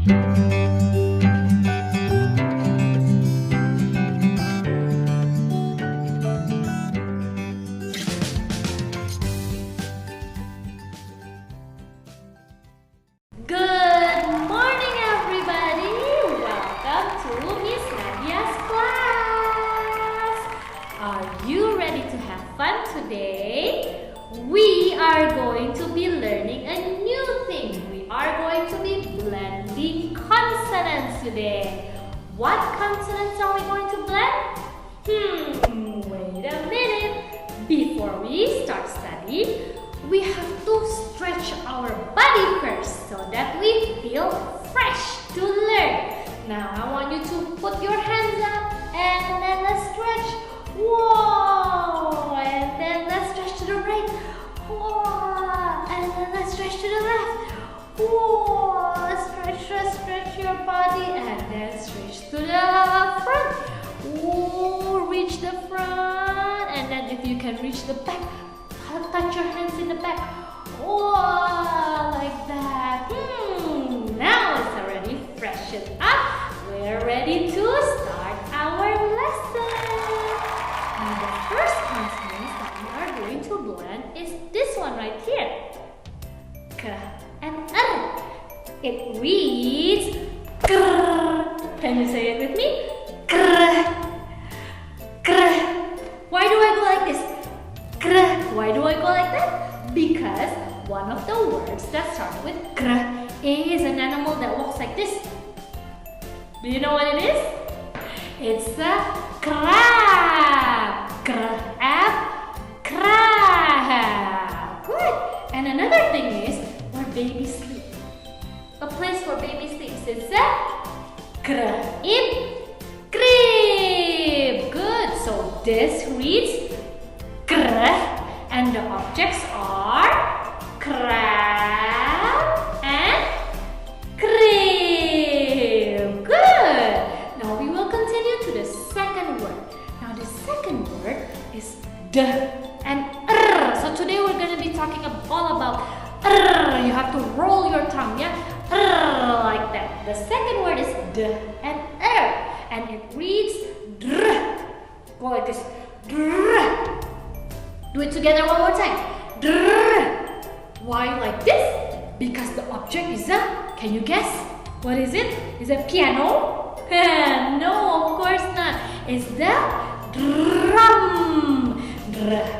Good morning, everybody. Welcome to Miss Nadia's class. Are you ready to have fun today? We are going to be learning a new thing. We are going to be blending consonants today. What consonants are we going to blend? Wait a minute. Before we start studying, we have to stretch our body first so that we feel fresh to learn. Now I want you to put your hands up and then let's stretch. Whoa! And then let's stretch to the right. Whoa! And then let's stretch to the left. Whoa! Stretch your body and then stretch to the front. Whoa! Reach the front and then if you can reach the back, touch your hands in the back. Whoa, like that. Now it's already freshened up. We're ready to start our lesson. Now the first consonant that we are going to blend is this one right here. K and R. It reads grr. Can you say it with me? Grr. Grr. Why do I go like this? Grr. Why do I go like that? Because one of the words that starts with grr is an animal that walks like this. Do you know what it is? It's a crab. Crab, crab. Good. And another thing is where babies sleep. A place where baby sleeps is a crib. Crib. Good. So this reads grr. And the objects are crab and crib. Good. Now we will continue to the second word. Now the second word is d and r. So today we're going to be talking all about r. You have to roll your tongue, yeah? R, like that. The second word is d and r. And it reads dr. Go like this. Dr. Do it together one more time. Drrr. Why like this? Because the object is a, can you guess? What is it? Is it piano? No, of course not. It's the drum. Drum.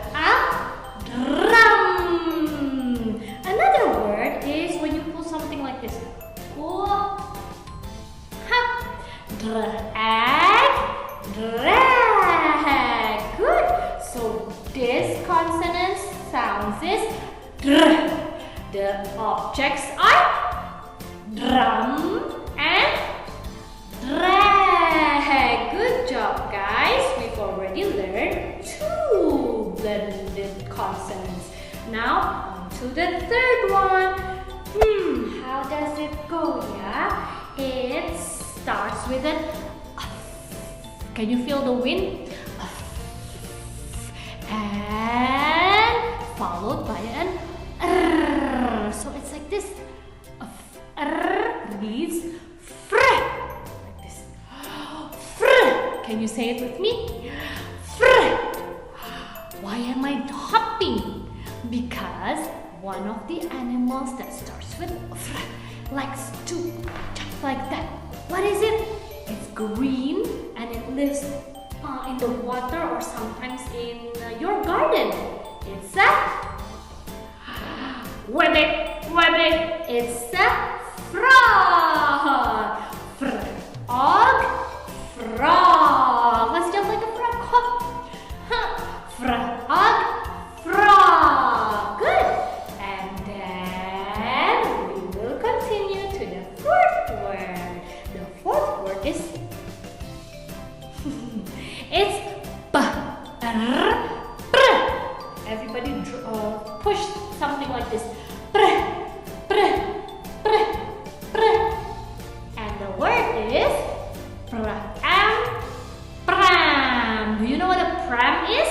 Another word is when you pull something like this. Drag. Drag. Good. So this consonant sounds is dr. The objects are drum and drag. Good job, guys. We've already learned 2 blended consonants. Now on to the third one. How does it go? Yeah, it starts with an can you feel the wind? And followed by an r. So it's like this. R reads fr. Like this. Fr. Can you say it with me? Fr. Why am I hopping? Because one of the animals that starts with fr likes to jump like that. What is it? It's green and it lives in the water or sometimes in your garden. It's a rabbit. It's a frog. Frog. Frog. Let's jump like a frog. Frog. Frog. Good. And then we will continue to the fourth word. The fourth word is it's everybody push something like this. And the word is pram. Do you know what a pram is?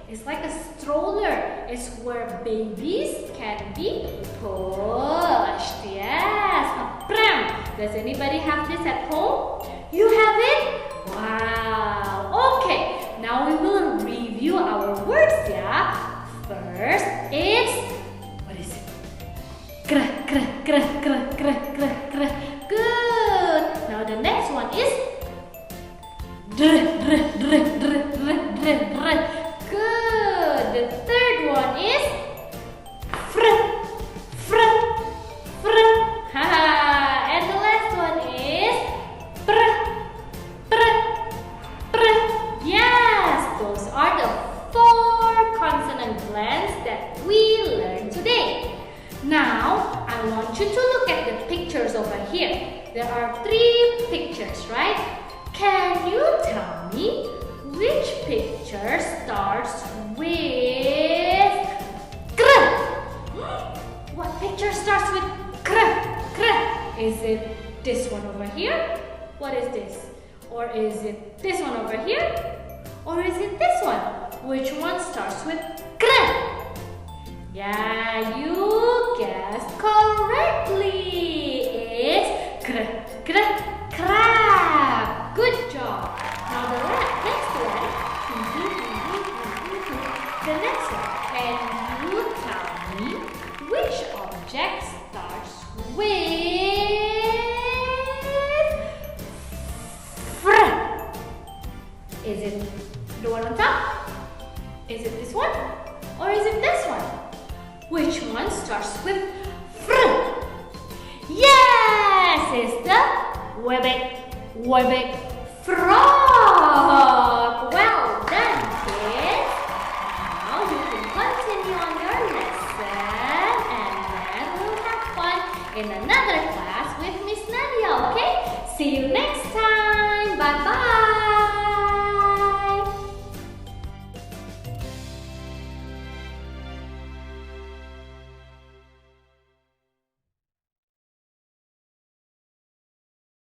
It's like a stroller. It's where babies can be pushed. Yes, a pram. Does anybody have this at home? You have it? Wow. Okay. Now we will review our words, yeah? First, it's, what is it? Kr, kr, kr, kr, kr, kr, kr. Good. Now the next one is dr, dr, dr, dr, dr, dr, dr. Good. The third one is fr, fr, fr. And the last one is pr, pr, pr. Yes, those are the 4 consonant blends that we learned today. Now, I want you to look at the pictures over here. There are 3 pictures, right? Can you tell me which picture starts with kr? What picture starts with kr? Kr. Is it this one over here? What is this? Or is it this one over here? Or is it this one? Which one starts with kr? Yeah, you guessed correctly. It's kr, kr, crab. Good job. Now the next one. The next one. Can you tell me which object starts with fr? Is it the one on top? Is it this one? Or is it this one? Which one starts with fr? Yes, it's the Quebec frog. Well done, kids. Now you can continue on your lesson and then we'll have fun in another class with Miss Nadia, okay? See you next time.